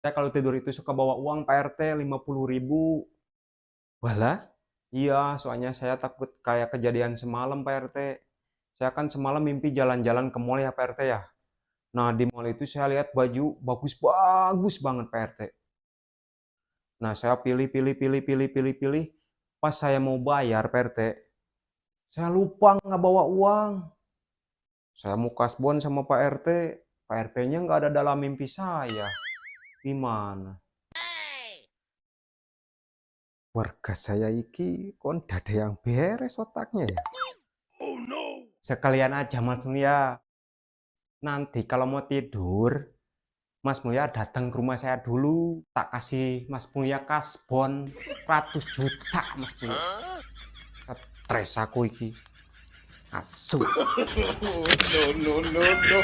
Saya kalau tidur itu suka bawa uang Pak RT 50.000. Walah, Iya, soalnya saya takut kayak kejadian semalam Pak RT. Saya kan semalam mimpi jalan-jalan ke mall ya Pak RT ya. Nah di mall itu saya lihat baju bagus-bagus banget Pak RT. Nah saya pilih, pilih, pilih, pilih, pilih, pilih. Pas saya mau bayar Pak RT, saya lupa nggak bawa uang. Saya mau kasbon sama Pak RT. Pak RT-nya nggak ada dalam mimpi saya. Gimana? warga saya iki kon dada yang beres otaknya ya. Sekalian aja Mas Mulia. Nanti kalau mau tidur, Mas Mulia datang ke rumah saya dulu. Tak kasih Mas Mulia kasbon 100 juta Mas Mulia. Stres aku iki. Asu. No, no, no, no.